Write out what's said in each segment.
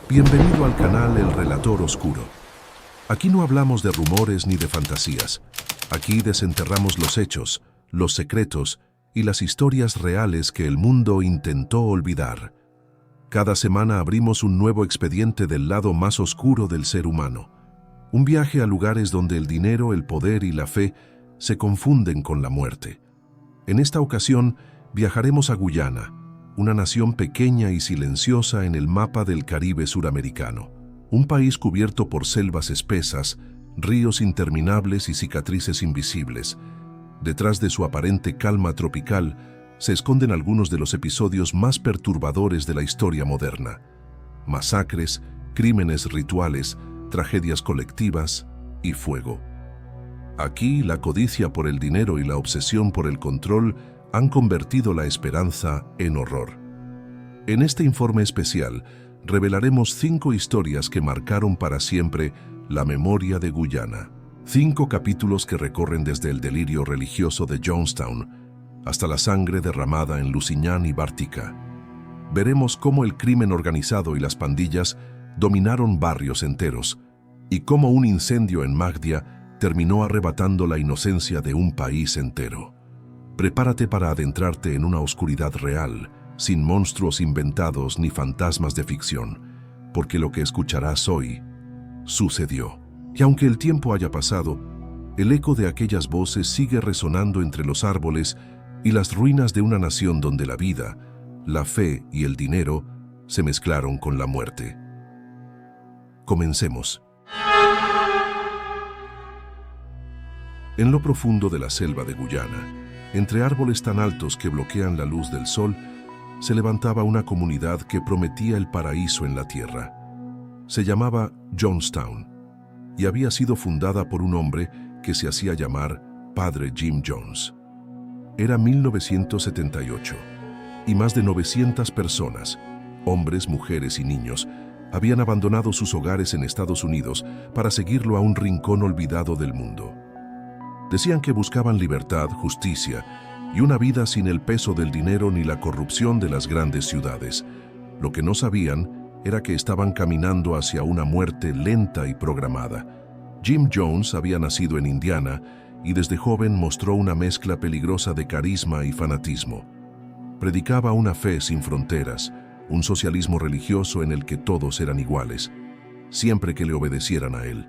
Bienvenido al canal El Relator Oscuro. Aquí no hablamos de rumores ni de fantasías. Aquí desenterramos los hechos, los secretos y las historias reales que el mundo intentó olvidar. Cada semana abrimos un nuevo expediente del lado más oscuro del ser humano. Un viaje a lugares donde el dinero, el poder y la fe se confunden con la muerte. En esta ocasión viajaremos a Guyana, una nación pequeña y silenciosa en el mapa del Caribe suramericano. Un país cubierto por selvas espesas, ríos interminables y cicatrices invisibles. Detrás de su aparente calma tropical se esconden algunos de los episodios más perturbadores de la historia moderna. Masacres, crímenes rituales, tragedias colectivas y fuego. Aquí, la codicia por el dinero y la obsesión por el control han convertido la esperanza en horror. En este informe especial, revelaremos 5 historias que marcaron para siempre la memoria de Guyana. 5 capítulos que recorren desde el delirio religioso de Jonestown hasta la sangre derramada en Lusignan y Bartica. Veremos cómo el crimen organizado y las pandillas dominaron barrios enteros y cómo un incendio en Magdia terminó arrebatando la inocencia de un país entero. Prepárate para adentrarte en una oscuridad real, sin monstruos inventados ni fantasmas de ficción, porque lo que escucharás hoy sucedió. Y aunque el tiempo haya pasado, el eco de aquellas voces sigue resonando entre los árboles y las ruinas de una nación donde la vida, la fe y el dinero se mezclaron con la muerte. Comencemos. En lo profundo de la selva de Guyana, entre árboles tan altos que bloquean la luz del sol, se levantaba una comunidad que prometía el paraíso en la tierra. Se llamaba Jonestown y había sido fundada por un hombre que se hacía llamar Padre Jim Jones. Era 1978 y más de 900 personas, hombres, mujeres y niños, habían abandonado sus hogares en Estados Unidos para seguirlo a un rincón olvidado del mundo. Decían que buscaban libertad, justicia y una vida sin el peso del dinero ni la corrupción de las grandes ciudades. Lo que no sabían era que estaban caminando hacia una muerte lenta y programada. Jim Jones había nacido en Indiana y desde joven mostró una mezcla peligrosa de carisma y fanatismo. Predicaba una fe sin fronteras, un socialismo religioso en el que todos eran iguales, siempre que le obedecieran a él.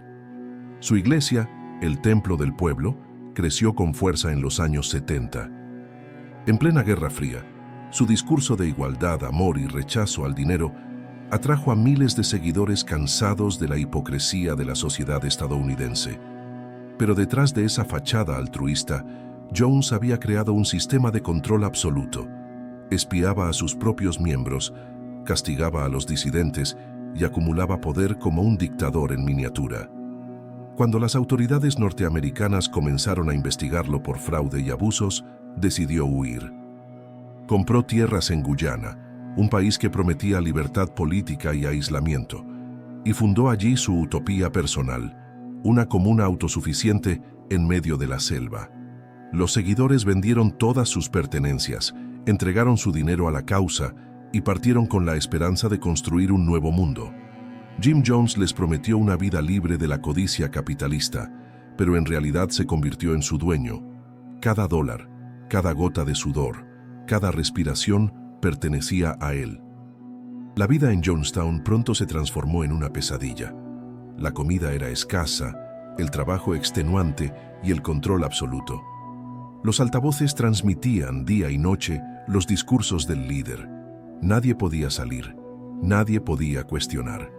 Su iglesia, el Templo del Pueblo, creció con fuerza en los años 70. En plena Guerra Fría, su discurso de igualdad, amor y rechazo al dinero atrajo a miles de seguidores cansados de la hipocresía de la sociedad estadounidense. Pero detrás de esa fachada altruista, Jones había creado un sistema de control absoluto. Espiaba a sus propios miembros, castigaba a los disidentes y acumulaba poder como un dictador en miniatura. Cuando las autoridades norteamericanas comenzaron a investigarlo por fraude y abusos, decidió huir. Compró tierras en Guyana, un país que prometía libertad política y aislamiento, y fundó allí su utopía personal, una comuna autosuficiente en medio de la selva. Los seguidores vendieron todas sus pertenencias, entregaron su dinero a la causa y partieron con la esperanza de construir un nuevo mundo. Jim Jones les prometió una vida libre de la codicia capitalista, pero en realidad se convirtió en su dueño. Cada dólar, cada gota de sudor, cada respiración pertenecía a él. La vida en Jonestown pronto se transformó en una pesadilla. La comida era escasa, el trabajo extenuante y el control absoluto. Los altavoces transmitían día y noche los discursos del líder. Nadie podía salir, nadie podía cuestionar.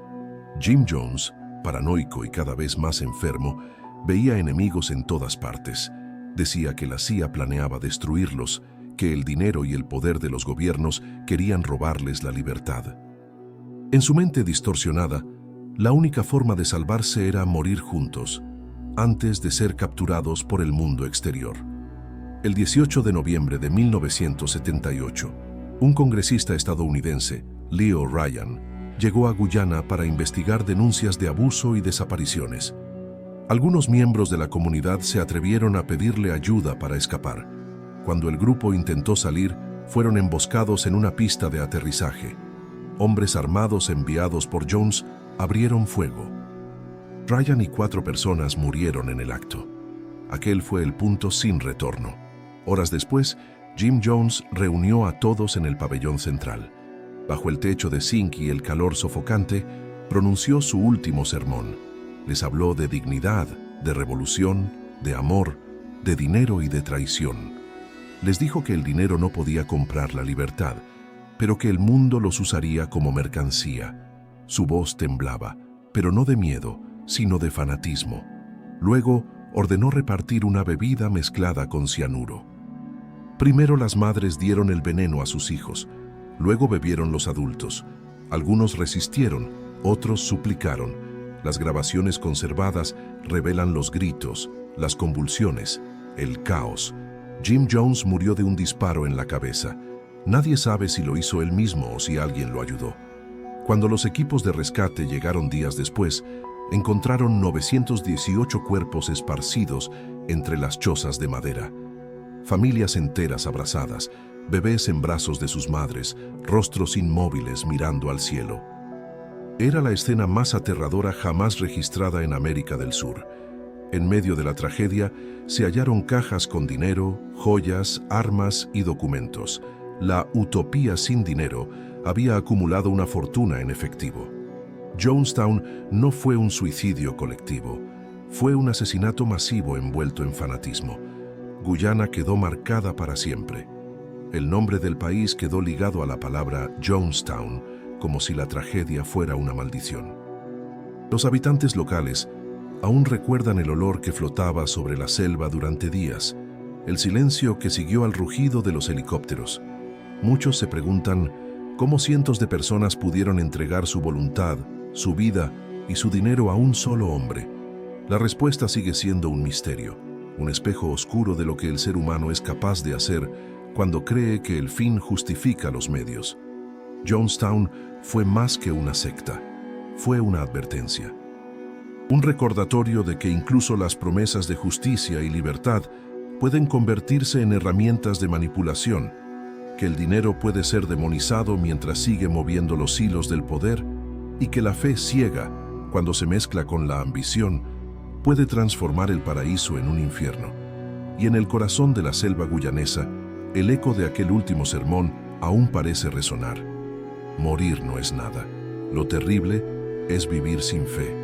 Jim Jones, paranoico y cada vez más enfermo, veía enemigos en todas partes. Decía que la CIA planeaba destruirlos, que el dinero y el poder de los gobiernos querían robarles la libertad. En su mente distorsionada, la única forma de salvarse era morir juntos, antes de ser capturados por el mundo exterior. El 18 de noviembre de 1978, un congresista estadounidense, Leo Ryan, llegó a Guyana para investigar denuncias de abuso y desapariciones. Algunos miembros de la comunidad se atrevieron a pedirle ayuda para escapar. Cuando el grupo intentó salir, fueron emboscados en una pista de aterrizaje. Hombres armados enviados por Jones abrieron fuego. Ryan y 4 personas murieron en el acto. Aquel fue el punto sin retorno. Horas después, Jim Jones reunió a todos en el pabellón central. Bajo el techo de zinc y el calor sofocante, pronunció su último sermón. Les habló de dignidad, de revolución, de amor, de dinero y de traición. Les dijo que el dinero no podía comprar la libertad, pero que el mundo los usaría como mercancía. Su voz temblaba, pero no de miedo, sino de fanatismo. Luego, ordenó repartir una bebida mezclada con cianuro. Primero las madres dieron el veneno a sus hijos, luego bebieron los adultos. Algunos resistieron, otros suplicaron. Las grabaciones conservadas revelan los gritos, las convulsiones, el caos. Jim Jones murió de un disparo en la cabeza. Nadie sabe si lo hizo él mismo o si alguien lo ayudó. Cuando los equipos de rescate llegaron días después, encontraron 918 cuerpos esparcidos entre las chozas de madera. Familias enteras abrazadas, bebés en brazos de sus madres, rostros inmóviles mirando al cielo. Era la escena más aterradora jamás registrada en América del Sur. En medio de la tragedia se hallaron cajas con dinero, joyas, armas y documentos. La utopía sin dinero había acumulado una fortuna en efectivo. Jonestown no fue un suicidio colectivo, fue un asesinato masivo envuelto en fanatismo. Guyana quedó marcada para siempre. El nombre del país quedó ligado a la palabra Jonestown, como si la tragedia fuera una maldición. Los habitantes locales aún recuerdan el olor que flotaba sobre la selva durante días, el silencio que siguió al rugido de los helicópteros. Muchos se preguntan cómo cientos de personas pudieron entregar su voluntad, su vida y su dinero a un solo hombre. La respuesta sigue siendo un misterio, un espejo oscuro de lo que el ser humano es capaz de hacer cuando cree que el fin justifica los medios. Jonestown fue más que una secta, fue una advertencia. Un recordatorio de que incluso las promesas de justicia y libertad pueden convertirse en herramientas de manipulación, que el dinero puede ser demonizado mientras sigue moviendo los hilos del poder y que la fe ciega, cuando se mezcla con la ambición, puede transformar el paraíso en un infierno. Y en el corazón de la selva guyanesa, el eco de aquel último sermón aún parece resonar. Morir no es nada. Lo terrible es vivir sin fe.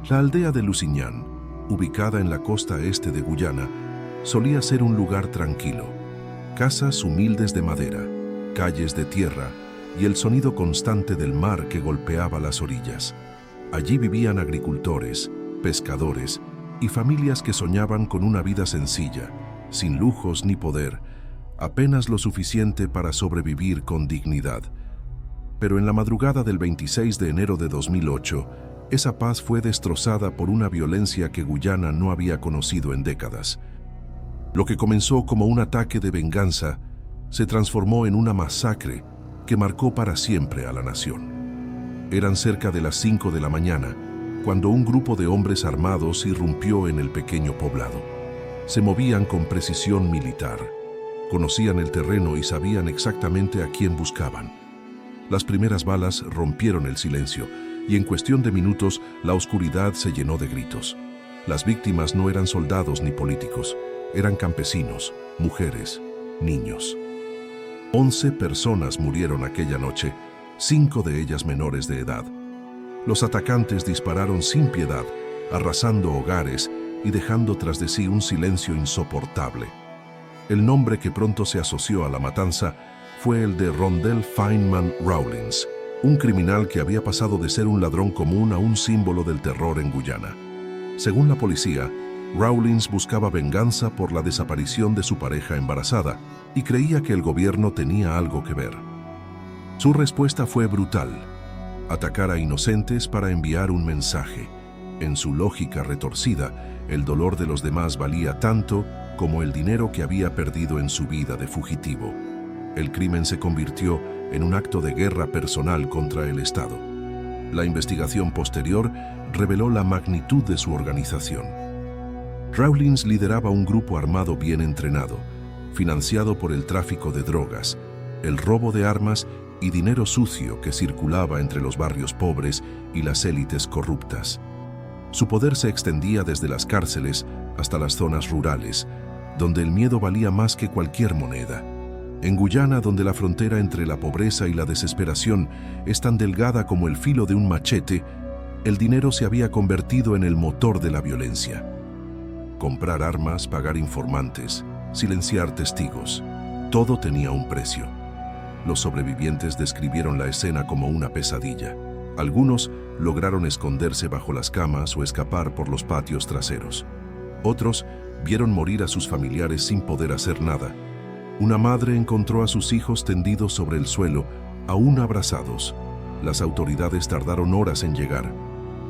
La aldea de Lusignan, ubicada en la costa este de Guyana, solía ser un lugar tranquilo. Casas humildes de madera, calles de tierra y el sonido constante del mar que golpeaba las orillas. Allí vivían agricultores, pescadores y familias que soñaban con una vida sencilla, sin lujos ni poder, apenas lo suficiente para sobrevivir con dignidad. Pero en la madrugada del 26 de enero de 2008, esa paz fue destrozada por una violencia que Guyana no había conocido en décadas. Lo que comenzó como un ataque de venganza se transformó en una masacre que marcó para siempre a la nación. Eran cerca de las 5 de la mañana, cuando un grupo de hombres armados irrumpió en el pequeño poblado. Se movían con precisión militar. Conocían el terreno y sabían exactamente a quién buscaban. Las primeras balas rompieron el silencio y en cuestión de minutos la oscuridad se llenó de gritos. Las víctimas no eran soldados ni políticos, eran campesinos, mujeres, niños. 11 personas murieron aquella noche, 5 de ellas menores de edad. Los atacantes dispararon sin piedad, arrasando hogares y dejando tras de sí un silencio insoportable. El nombre que pronto se asoció a la matanza fue el de Rondell Feynman Rawlins, un criminal que había pasado de ser un ladrón común a un símbolo del terror en Guyana. Según la policía, Rawlins buscaba venganza por la desaparición de su pareja embarazada y creía que el gobierno tenía algo que ver. Su respuesta fue brutal: atacar a inocentes para enviar un mensaje. En su lógica retorcida, el dolor de los demás valía tanto como el dinero que había perdido en su vida de fugitivo. El crimen se convirtió en un acto de guerra personal contra el Estado. La investigación posterior reveló la magnitud de su organización. Rawlins lideraba un grupo armado bien entrenado, financiado por el tráfico de drogas, el robo de armas y dinero sucio que circulaba entre los barrios pobres y las élites corruptas. Su poder se extendía desde las cárceles hasta las zonas rurales, donde el miedo valía más que cualquier moneda. En Guyana, donde la frontera entre la pobreza y la desesperación es tan delgada como el filo de un machete, el dinero se había convertido en el motor de la violencia. Comprar armas, pagar informantes, silenciar testigos, todo tenía un precio. Los sobrevivientes describieron la escena como una pesadilla. Algunos lograron esconderse bajo las camas o escapar por los patios traseros. Otros vieron morir a sus familiares sin poder hacer nada. Una madre encontró a sus hijos tendidos sobre el suelo, aún abrazados. Las autoridades tardaron horas en llegar.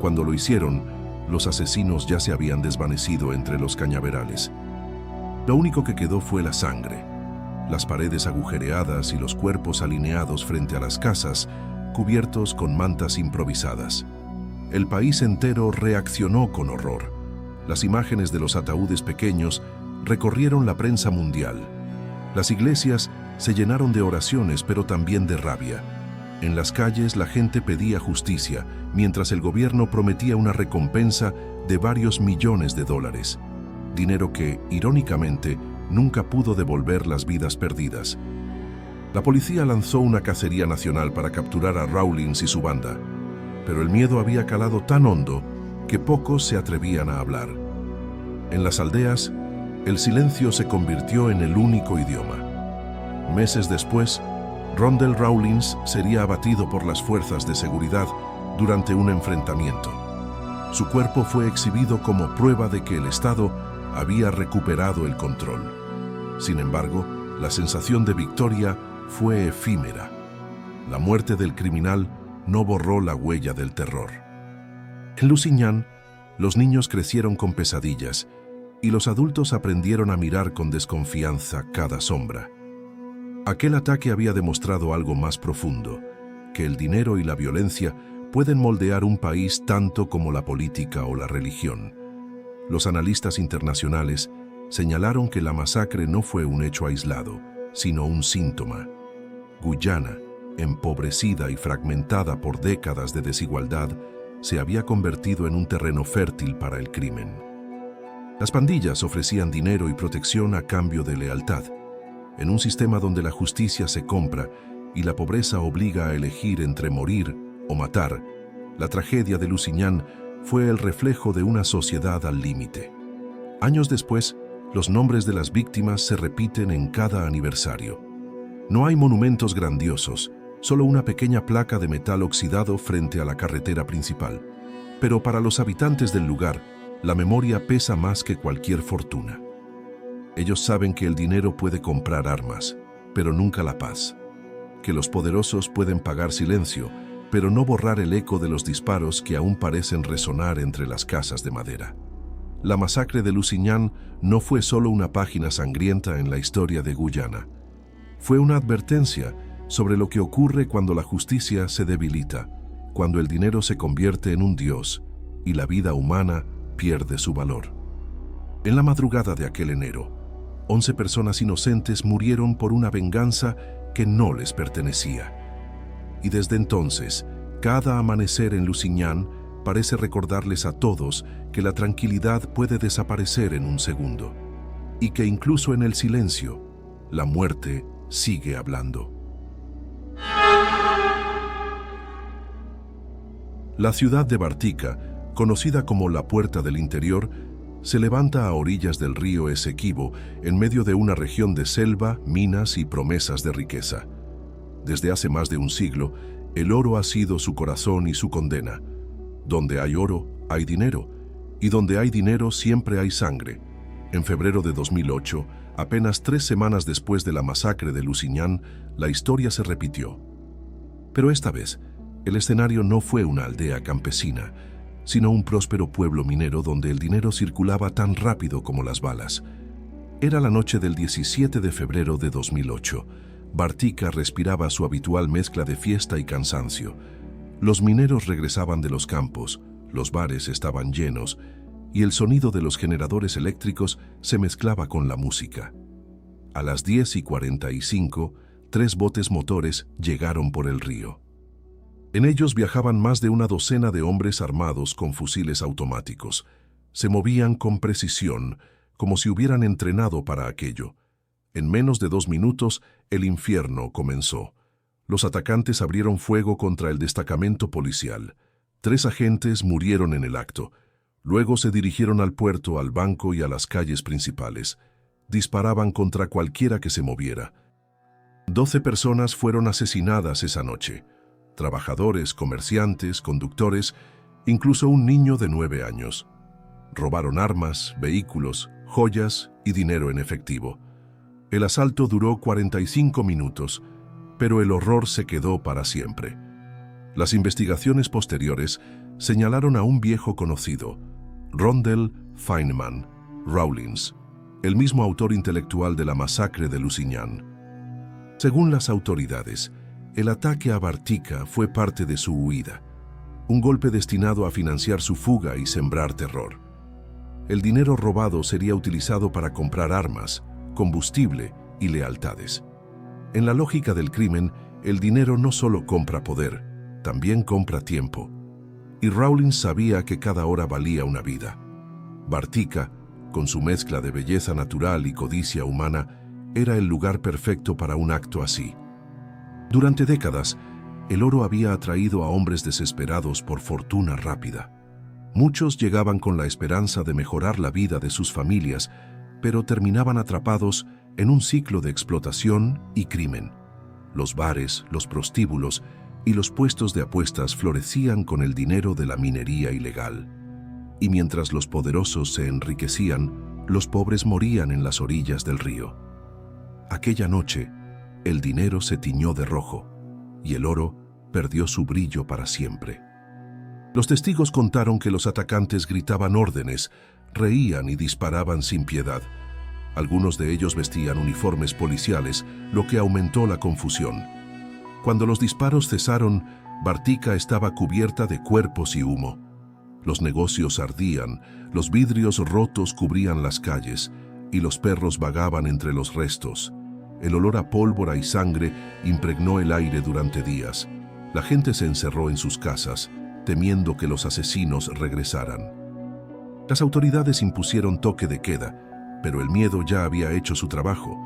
Cuando lo hicieron, los asesinos ya se habían desvanecido entre los cañaverales. Lo único que quedó fue la sangre. Las paredes agujereadas y los cuerpos alineados frente a las casas, cubiertos con mantas improvisadas. El país entero reaccionó con horror. Las imágenes de los ataúdes pequeños recorrieron la prensa mundial. Las iglesias se llenaron de oraciones, pero también de rabia. En las calles la gente pedía justicia, mientras el gobierno prometía una recompensa de varios millones de dólares. Dinero que, irónicamente, nunca pudo devolver las vidas perdidas. La policía lanzó una cacería nacional para capturar a Rawlings y su banda, pero el miedo había calado tan hondo que pocos se atrevían a hablar. En las aldeas, el silencio se convirtió en el único idioma. Meses después, Rondell Rawlings sería abatido por las fuerzas de seguridad durante un enfrentamiento. Su cuerpo fue exhibido como prueba de que el Estado había recuperado el control. Sin embargo, la sensación de victoria fue efímera. La muerte del criminal no borró la huella del terror. En Lusignan, los niños crecieron con pesadillas y los adultos aprendieron a mirar con desconfianza cada sombra. Aquel ataque había demostrado algo más profundo, que el dinero y la violencia pueden moldear un país tanto como la política o la religión. Los analistas internacionales señalaron que la masacre no fue un hecho aislado, sino un síntoma. Guyana, empobrecida y fragmentada por décadas de desigualdad, se había convertido en un terreno fértil para el crimen. Las pandillas ofrecían dinero y protección a cambio de lealtad. En un sistema donde la justicia se compra y la pobreza obliga a elegir entre morir o matar, la tragedia de Lusignan fue el reflejo de una sociedad al límite. Años después, los nombres de las víctimas se repiten en cada aniversario. No hay monumentos grandiosos, solo una pequeña placa de metal oxidado frente a la carretera principal. Pero para los habitantes del lugar, la memoria pesa más que cualquier fortuna. Ellos saben que el dinero puede comprar armas, pero nunca la paz. Que los poderosos pueden pagar silencio, pero no borrar el eco de los disparos que aún parecen resonar entre las casas de madera. La masacre de Lusignan no fue solo una página sangrienta en la historia de Guyana. Fue una advertencia sobre lo que ocurre cuando la justicia se debilita, cuando el dinero se convierte en un dios y la vida humana pierde su valor. En la madrugada de aquel enero, 11 personas inocentes murieron por una venganza que no les pertenecía. Y desde entonces, cada amanecer en Lusignan parece recordarles a todos que la tranquilidad puede desaparecer en un segundo, y que incluso en el silencio, la muerte sigue hablando. La ciudad de Bartica, conocida como la Puerta del Interior, se levanta a orillas del río Esequibo, en medio de una región de selva, minas y promesas de riqueza. Desde hace más de un siglo, el oro ha sido su corazón y su condena. Donde hay oro, hay dinero, y donde hay dinero siempre hay sangre. En febrero de 2008, apenas 3 semanas después de la masacre de Lusignan, la historia se repitió. Pero esta vez, el escenario no fue una aldea campesina, sino un próspero pueblo minero donde el dinero circulaba tan rápido como las balas. Era la noche del 17 de febrero de 2008. Bartica respiraba su habitual mezcla de fiesta y cansancio. Los mineros regresaban de los campos, los bares estaban llenos, y el sonido de los generadores eléctricos se mezclaba con la música. A las 10:45, 3 botes motores llegaron por el río. En ellos viajaban más de una docena de hombres armados con fusiles automáticos. Se movían con precisión, como si hubieran entrenado para aquello. En menos de 2 minutos, el infierno comenzó. Los atacantes abrieron fuego contra el destacamento policial. 3 agentes murieron en el acto. Luego se dirigieron al puerto, al banco y a las calles principales. Disparaban contra cualquiera que se moviera. 12 personas fueron asesinadas esa noche. Trabajadores, comerciantes, conductores, incluso un niño de 9 años. Robaron armas, vehículos, joyas y dinero en efectivo. El asalto duró 45 minutos, pero el horror se quedó para siempre. Las investigaciones posteriores señalaron a un viejo conocido, Rondell Feynman Rawlins, el mismo autor intelectual de la masacre de Lusignan. Según las autoridades, el ataque a Bartica fue parte de su huida, un golpe destinado a financiar su fuga y sembrar terror. El dinero robado sería utilizado para comprar armas, combustible y lealtades. En la lógica del crimen, el dinero no solo compra poder, también compra tiempo. Y Rawlins sabía que cada hora valía una vida. Bartica, con su mezcla de belleza natural y codicia humana, era el lugar perfecto para un acto así. Durante décadas, el oro había atraído a hombres desesperados por fortuna rápida. Muchos llegaban con la esperanza de mejorar la vida de sus familias, pero terminaban atrapados en un ciclo de explotación y crimen. Los bares, los prostíbulos y los puestos de apuestas florecían con el dinero de la minería ilegal. Y mientras los poderosos se enriquecían, los pobres morían en las orillas del río. Aquella noche, el dinero se tiñó de rojo y el oro perdió su brillo para siempre. Los testigos contaron que los atacantes gritaban órdenes, reían y disparaban sin piedad. Algunos de ellos vestían uniformes policiales, lo que aumentó la confusión. Cuando los disparos cesaron, Bartica estaba cubierta de cuerpos y humo. Los negocios ardían, los vidrios rotos cubrían las calles y los perros vagaban entre los restos. El olor a pólvora y sangre impregnó el aire durante días. La gente se encerró en sus casas, temiendo que los asesinos regresaran. Las autoridades impusieron toque de queda, pero el miedo ya había hecho su trabajo.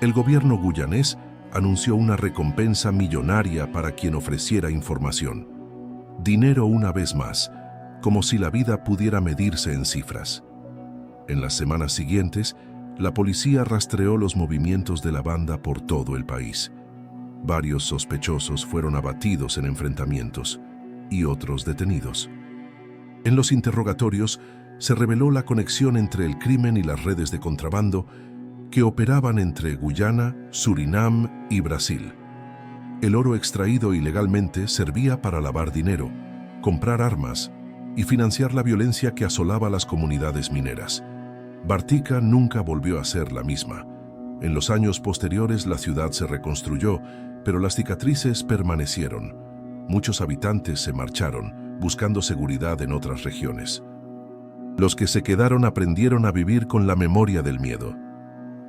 El gobierno guyanés anunció una recompensa millonaria para quien ofreciera información. Dinero una vez más, como si la vida pudiera medirse en cifras. En las semanas siguientes, la policía rastreó los movimientos de la banda por todo el país. Varios sospechosos fueron abatidos en enfrentamientos y otros detenidos. En los interrogatorios se reveló la conexión entre el crimen y las redes de contrabando que operaban entre Guyana, Surinam y Brasil. El oro extraído ilegalmente servía para lavar dinero, comprar armas y financiar la violencia que asolaba las comunidades mineras. Bartica nunca volvió a ser la misma. En los años posteriores la ciudad se reconstruyó, pero las cicatrices permanecieron. Muchos habitantes se marcharon, buscando seguridad en otras regiones. Los que se quedaron aprendieron a vivir con la memoria del miedo.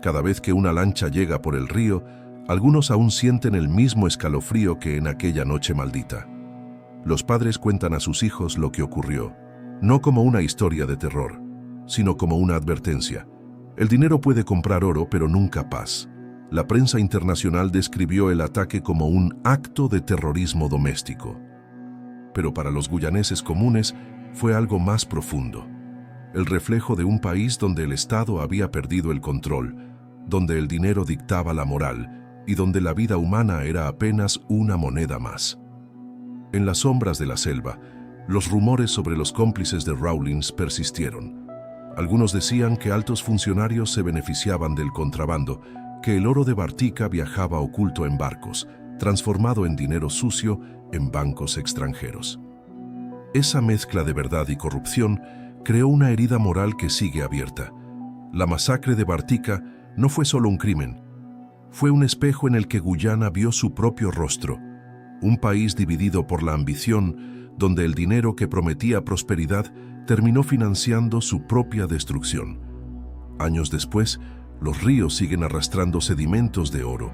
Cada vez que una lancha llega por el río, algunos aún sienten el mismo escalofrío que en aquella noche maldita. Los padres cuentan a sus hijos lo que ocurrió, no como una historia de terror, sino como una advertencia. El dinero puede comprar oro, pero nunca paz. La prensa internacional describió el ataque como un acto de terrorismo doméstico. Pero para los guyaneses comunes fue algo más profundo. El reflejo de un país donde el Estado había perdido el control, donde el dinero dictaba la moral y donde la vida humana era apenas una moneda más. En las sombras de la selva, los rumores sobre los cómplices de Rawlins persistieron. Algunos decían que altos funcionarios se beneficiaban del contrabando, que el oro de Bartica viajaba oculto en barcos, transformado en dinero sucio en bancos extranjeros. Esa mezcla de verdad y corrupción creó una herida moral que sigue abierta. La masacre de Bartica no fue solo un crimen, fue un espejo en el que Guyana vio su propio rostro, un país dividido por la ambición, donde el dinero que prometía prosperidad terminó financiando su propia destrucción. Años después, Los ríos siguen arrastrando sedimentos de oro,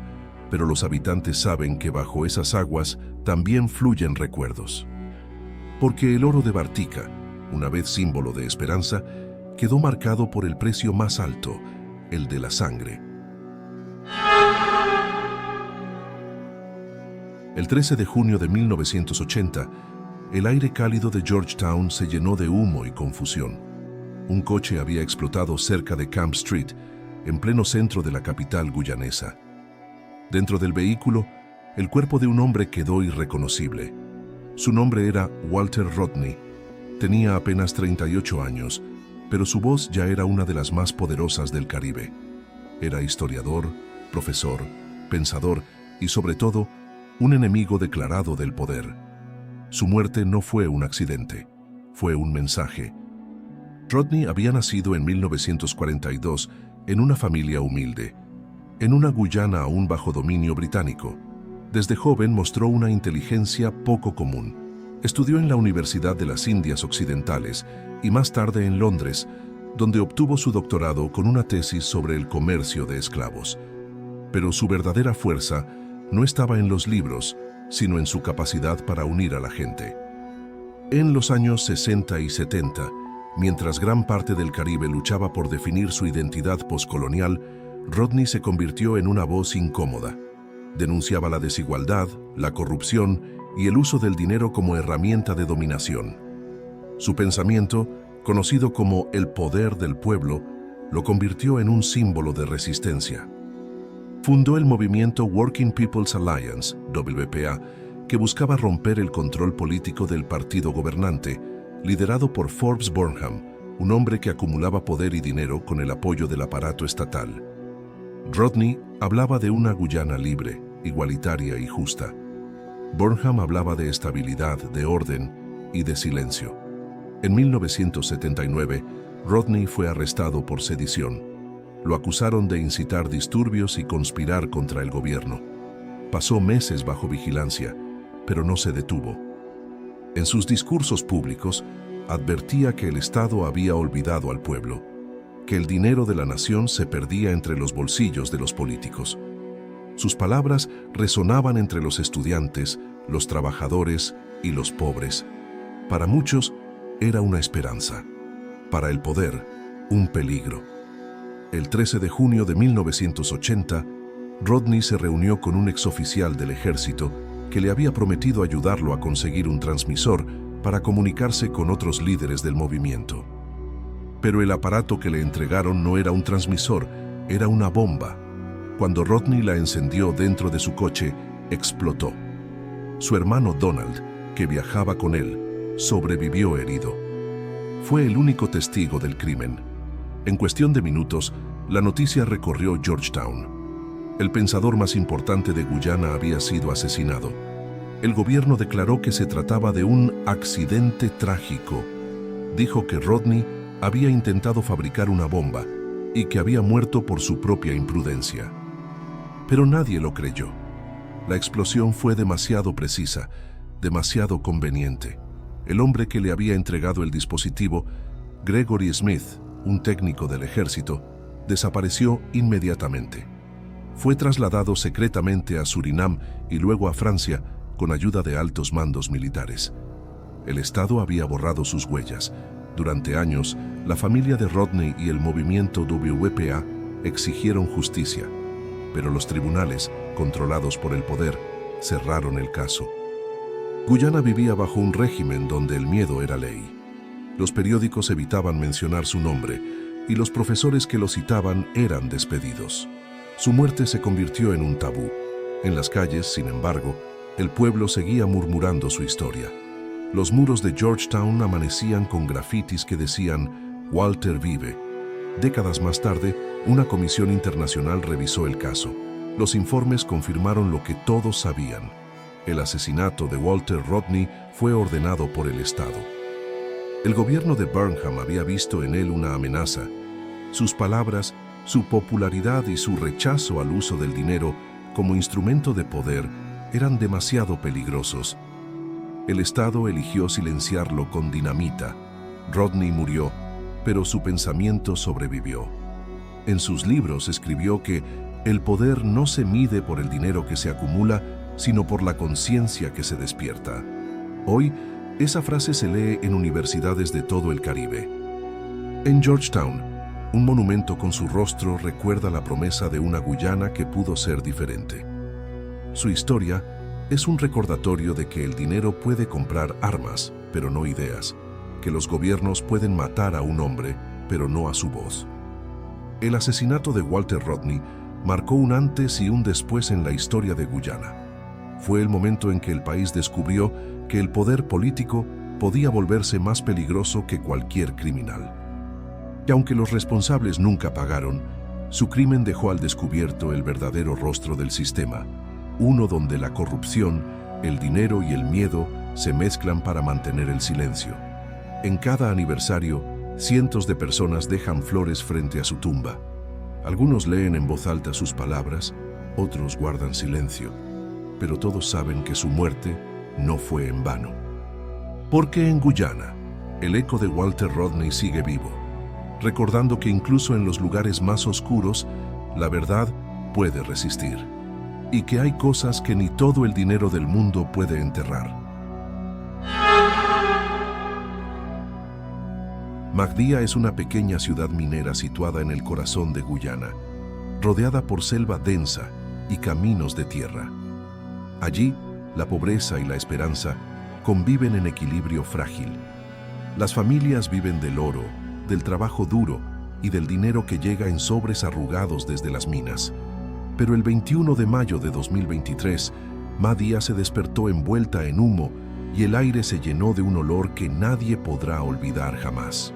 pero los habitantes saben que bajo esas aguas también fluyen recuerdos. Porque el oro de Vartika, una vez símbolo de esperanza, quedó marcado por el precio más alto, el de la sangre. El 13 de junio de 1980, el aire cálido de Georgetown se llenó de humo y confusión. Un coche había explotado cerca de Camp Street, en pleno centro de la capital guyanesa. Dentro del vehículo, el cuerpo de un hombre quedó irreconocible. Su nombre era Walter Rodney. Tenía apenas 38 años, pero su voz ya era una de las más poderosas del Caribe. Era historiador, profesor, pensador y, sobre todo, un enemigo declarado del poder. Su muerte no fue un accidente, fue un mensaje. Rodney había nacido en 1942 en una familia humilde, en una Guyana aún bajo dominio británico. Desde joven mostró una inteligencia poco común. Estudió en la Universidad de las Indias Occidentales y más tarde en Londres, donde obtuvo su doctorado con una tesis sobre el comercio de esclavos. Pero su verdadera fuerza no estaba en los libros, sino en su capacidad para unir a la gente. En los años 60 y 70, mientras gran parte del Caribe luchaba por definir su identidad postcolonial, Rodney se convirtió en una voz incómoda. Denunciaba la desigualdad, la corrupción y el uso del dinero como herramienta de dominación. Su pensamiento, conocido como el poder del pueblo, lo convirtió en un símbolo de resistencia. Fundó el movimiento Working People's Alliance, WPA, que buscaba romper el control político del partido gobernante, liderado por Forbes Burnham, un hombre que acumulaba poder y dinero con el apoyo del aparato estatal. Rodney hablaba de una Guyana libre, igualitaria y justa. Burnham hablaba de estabilidad, de orden y de silencio. En 1979, Rodney fue arrestado por sedición. Lo acusaron de incitar disturbios y conspirar contra el gobierno. Pasó meses bajo vigilancia, pero no se detuvo. En sus discursos públicos, advertía que el Estado había olvidado al pueblo, que el dinero de la nación se perdía entre los bolsillos de los políticos. Sus palabras resonaban entre los estudiantes, los trabajadores y los pobres. Para muchos, era una esperanza. Para el poder, un peligro. El 13 de junio de 1980, Rodney se reunió con un exoficial del ejército que le había prometido ayudarlo a conseguir un transmisor para comunicarse con otros líderes del movimiento. Pero el aparato que le entregaron no era un transmisor, era una bomba. Cuando Rodney la encendió dentro de su coche, explotó. Su hermano Donald, que viajaba con él, sobrevivió herido. Fue el único testigo del crimen. En cuestión de minutos, la noticia recorrió Georgetown. El pensador más importante de Guyana había sido asesinado. El gobierno declaró que se trataba de un accidente trágico. Dijo que Rodney había intentado fabricar una bomba y que había muerto por su propia imprudencia. Pero nadie lo creyó. La explosión fue demasiado precisa, demasiado conveniente. El hombre que le había entregado el dispositivo, Gregory Smith, un técnico del ejército, desapareció inmediatamente. Fue trasladado secretamente a Surinam y luego a Francia con ayuda de altos mandos militares. El Estado había borrado sus huellas. Durante años, la familia de Rodney y el movimiento WPA exigieron justicia, pero los tribunales, controlados por el poder, cerraron el caso. Guyana vivía bajo un régimen donde el miedo era ley. Los periódicos evitaban mencionar su nombre y los profesores que lo citaban eran despedidos. Su muerte se convirtió en un tabú. En las calles, sin embargo, el pueblo seguía murmurando su historia. Los muros de Georgetown amanecían con grafitis que decían «Walter vive». Décadas más tarde, una comisión internacional revisó el caso. Los informes confirmaron lo que todos sabían. El asesinato de Walter Rodney fue ordenado por el Estado. El gobierno de Burnham había visto en él una amenaza. Sus palabras, su popularidad y su rechazo al uso del dinero como instrumento de poder eran demasiado peligrosos. El Estado eligió silenciarlo con dinamita. Rodney murió, pero su pensamiento sobrevivió. En sus libros escribió que el poder no se mide por el dinero que se acumula, sino por la conciencia que se despierta. Hoy, esa frase se lee en universidades de todo el Caribe. En Georgetown, un monumento con su rostro recuerda la promesa de una Guyana que pudo ser diferente. Su historia es un recordatorio de que el dinero puede comprar armas, pero no ideas, que los gobiernos pueden matar a un hombre, pero no a su voz. El asesinato de Walter Rodney marcó un antes y un después en la historia de Guyana. Fue el momento en que el país descubrió que el poder político podía volverse más peligroso que cualquier criminal. Y aunque los responsables nunca pagaron, su crimen dejó al descubierto el verdadero rostro del sistema, uno donde la corrupción, el dinero y el miedo se mezclan para mantener el silencio. En cada aniversario, cientos de personas dejan flores frente a su tumba. Algunos leen en voz alta sus palabras, otros guardan silencio, pero todos saben que su muerte no fue en vano. Porque en Guyana, el eco de Walter Rodney sigue vivo, recordando que incluso en los lugares más oscuros, la verdad puede resistir, y que hay cosas que ni todo el dinero del mundo puede enterrar. Magdía es una pequeña ciudad minera situada en el corazón de Guyana, rodeada por selva densa y caminos de tierra. Allí, la pobreza y la esperanza conviven en equilibrio frágil. Las familias viven del oro, del trabajo duro y del dinero que llega en sobres arrugados desde las minas. Pero el 21 de mayo de 2023, Magdía se despertó envuelta en humo y el aire se llenó de un olor que nadie podrá olvidar jamás.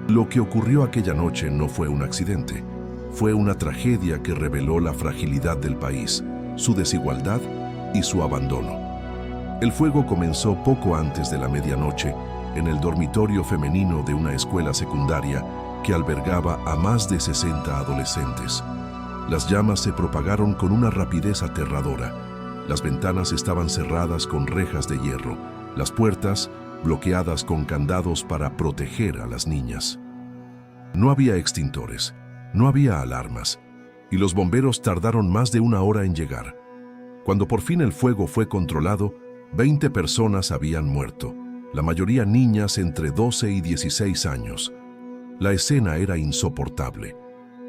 Lo que ocurrió aquella noche no fue un accidente, fue una tragedia que reveló la fragilidad del país, su desigualdad y su abandono. El fuego comenzó poco antes de la medianoche en el dormitorio femenino de una escuela secundaria que albergaba a más de 60 adolescentes. Las llamas se propagaron con una rapidez aterradora. Las ventanas estaban cerradas con rejas de hierro, las puertas bloqueadas con candados para proteger a las niñas. No había extintores, no había alarmas, y los bomberos tardaron más de una hora en llegar. Cuando por fin el fuego fue controlado, 20 personas habían muerto, la mayoría niñas entre 12 y 16 años. La escena era insoportable.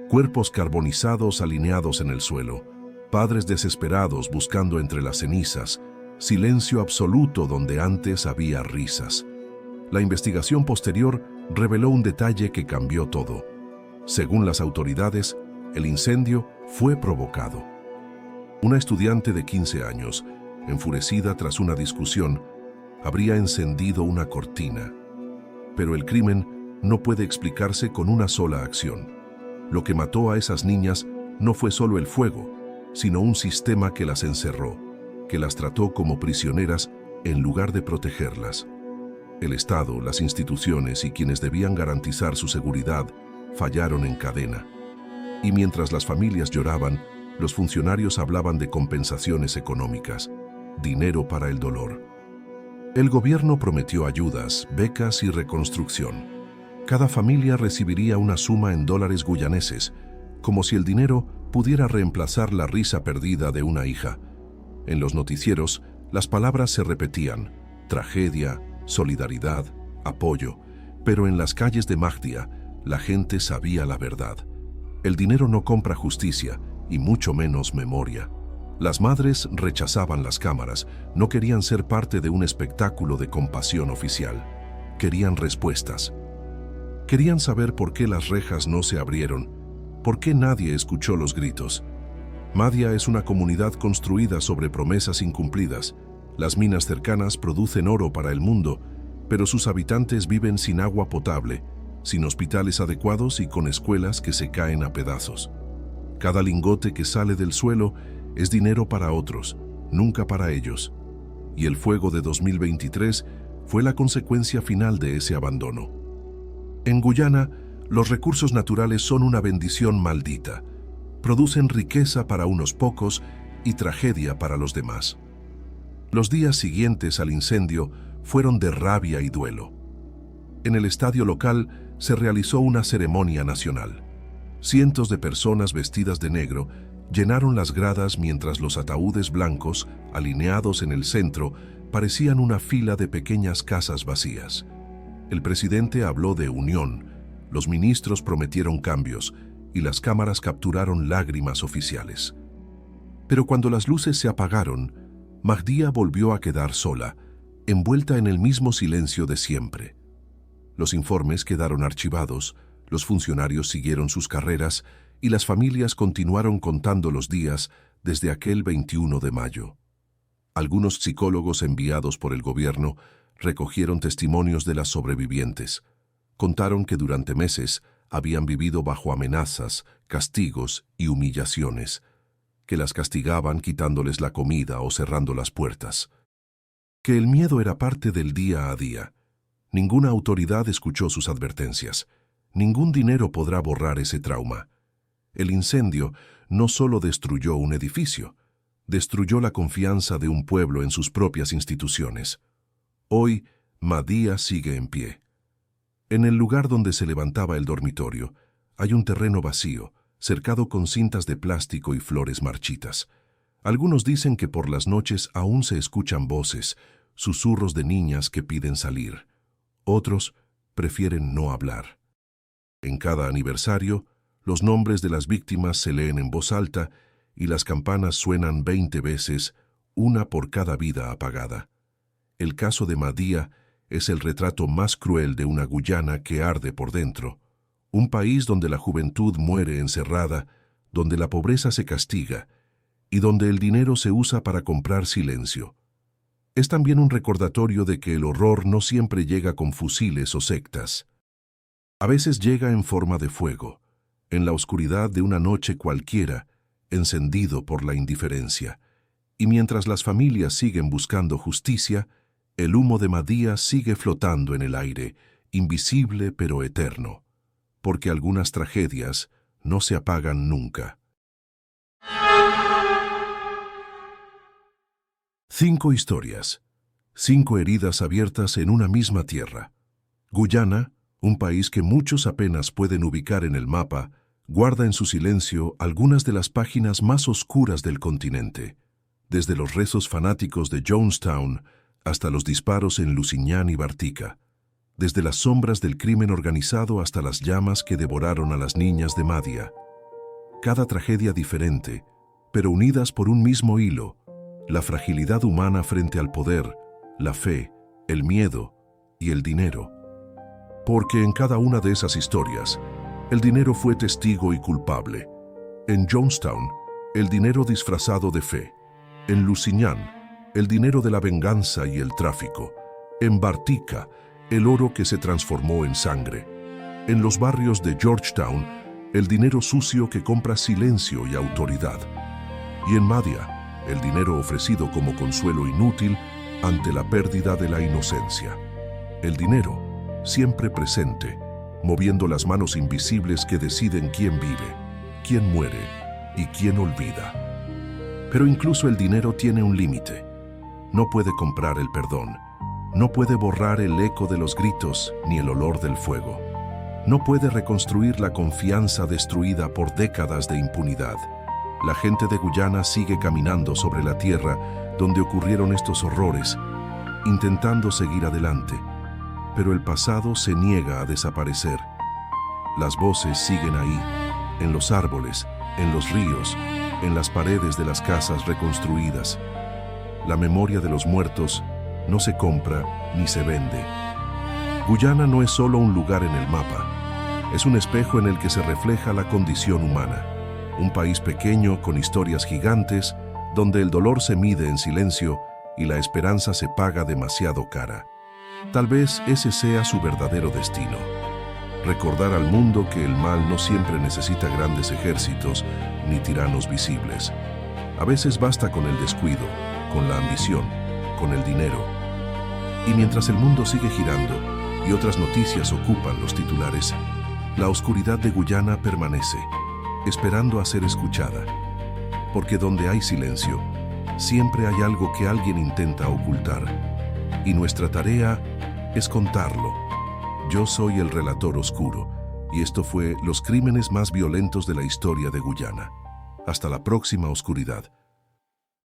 Cuerpos carbonizados alineados en el suelo, padres desesperados buscando entre las cenizas, silencio absoluto donde antes había risas. La investigación posterior reveló un detalle que cambió todo. Según las autoridades, el incendio fue provocado. Una estudiante de 15 años, enfurecida tras una discusión, habría encendido una cortina. Pero el crimen no puede explicarse con una sola acción. Lo que mató a esas niñas no fue solo el fuego, sino un sistema que las encerró, que las trató como prisioneras en lugar de protegerlas. El Estado, las instituciones y quienes debían garantizar su seguridad fallaron en cadena. Y mientras las familias lloraban, los funcionarios hablaban de compensaciones económicas, dinero para el dolor. El gobierno prometió ayudas, becas y reconstrucción. Cada familia recibiría una suma en dólares guyaneses, como si el dinero pudiera reemplazar la risa perdida de una hija. En los noticieros, las palabras se repetían: tragedia, solidaridad, apoyo. Pero en las calles de Magdía, la gente sabía la verdad. El dinero no compra justicia, y mucho menos memoria. Las madres rechazaban las cámaras, no querían ser parte de un espectáculo de compasión oficial. Querían respuestas. Querían saber por qué las rejas no se abrieron, por qué nadie escuchó los gritos. Magdía es una comunidad construida sobre promesas incumplidas. Las minas cercanas producen oro para el mundo, pero sus habitantes viven sin agua potable, sin hospitales adecuados y con escuelas que se caen a pedazos. Cada lingote que sale del suelo es dinero para otros, nunca para ellos. Y el fuego de 2023 fue la consecuencia final de ese abandono. En Guyana, los recursos naturales son una bendición maldita. Producen riqueza para unos pocos y tragedia para los demás. Los días siguientes al incendio fueron de rabia y duelo. En el estadio local se realizó una ceremonia nacional. Cientos de personas vestidas de negro llenaron las gradas mientras los ataúdes blancos, alineados en el centro, parecían una fila de pequeñas casas vacías. El presidente habló de unión, los ministros prometieron cambios y las cámaras capturaron lágrimas oficiales. Pero cuando las luces se apagaron, Mahdia volvió a quedar sola, envuelta en el mismo silencio de siempre. Los informes quedaron archivados, los funcionarios siguieron sus carreras y las familias continuaron contando los días desde aquel 21 de mayo. Algunos psicólogos enviados por el gobierno recogieron testimonios de las sobrevivientes. Contaron que durante meses habían vivido bajo amenazas, castigos y humillaciones, que las castigaban quitándoles la comida o cerrando las puertas, que el miedo era parte del día a día. Ninguna autoridad escuchó sus advertencias. Ningún dinero podrá borrar ese trauma. El incendio no solo destruyó un edificio, destruyó la confianza de un pueblo en sus propias instituciones. Hoy, Mahdia sigue en pie. En el lugar donde se levantaba el dormitorio, hay un terreno vacío, cercado con cintas de plástico y flores marchitas. Algunos dicen que por las noches aún se escuchan voces, susurros de niñas que piden salir. Otros prefieren no hablar. En cada aniversario, los nombres de las víctimas se leen en voz alta y las campanas suenan 20 veces, una por cada vida apagada. El caso de Mahdia es el retrato más cruel de una Guyana que arde por dentro, un país donde la juventud muere encerrada, donde la pobreza se castiga y donde el dinero se usa para comprar silencio. Es también un recordatorio de que el horror no siempre llega con fusiles o sectas. A veces llega en forma de fuego, en la oscuridad de una noche cualquiera, encendido por la indiferencia. Y mientras las familias siguen buscando justicia, el humo de Mahdia sigue flotando en el aire, invisible pero eterno, porque algunas tragedias no se apagan nunca. 5 historias, 5 heridas abiertas en una misma tierra. Guyana, un país que muchos apenas pueden ubicar en el mapa, guarda en su silencio algunas de las páginas más oscuras del continente, desde los rezos fanáticos de Jonestown hasta los disparos en Lusignan y Bartica, desde las sombras del crimen organizado hasta las llamas que devoraron a las niñas de Mahdia. Cada tragedia diferente, pero unidas por un mismo hilo, la fragilidad humana frente al poder, la fe, el miedo y el dinero. Porque en cada una de esas historias, el dinero fue testigo y culpable. En Jonestown, el dinero disfrazado de fe. En Lusignan, el dinero de la venganza y el tráfico. En Bartica, el oro que se transformó en sangre. En los barrios de Georgetown, el dinero sucio que compra silencio y autoridad. Y en Mahdia, el dinero ofrecido como consuelo inútil ante la pérdida de la inocencia. El dinero, siempre presente, moviendo las manos invisibles que deciden quién vive, quién muere y quién olvida. Pero incluso el dinero tiene un límite. No puede comprar el perdón, no puede borrar el eco de los gritos ni el olor del fuego. No puede reconstruir la confianza destruida por décadas de impunidad. La gente de Guyana sigue caminando sobre la tierra donde ocurrieron estos horrores, intentando seguir adelante, pero el pasado se niega a desaparecer. Las voces siguen ahí, en los árboles, en los ríos, en las paredes de las casas reconstruidas. La memoria de los muertos no se compra ni se vende. Guyana no es solo un lugar en el mapa, es un espejo en el que se refleja la condición humana. Un país pequeño con historias gigantes, donde el dolor se mide en silencio y la esperanza se paga demasiado cara. Tal vez ese sea su verdadero destino. Recordar al mundo que el mal no siempre necesita grandes ejércitos ni tiranos visibles. A veces basta con el descuido, con la ambición, con el dinero. Y mientras el mundo sigue girando y otras noticias ocupan los titulares, la oscuridad de Guyana permanece, esperando a ser escuchada. Porque donde hay silencio, siempre hay algo que alguien intenta ocultar. Y nuestra tarea es contarlo. Yo soy el relator oscuro, y esto fue Los crímenes más violentos de la historia de Guyana. Hasta la próxima oscuridad.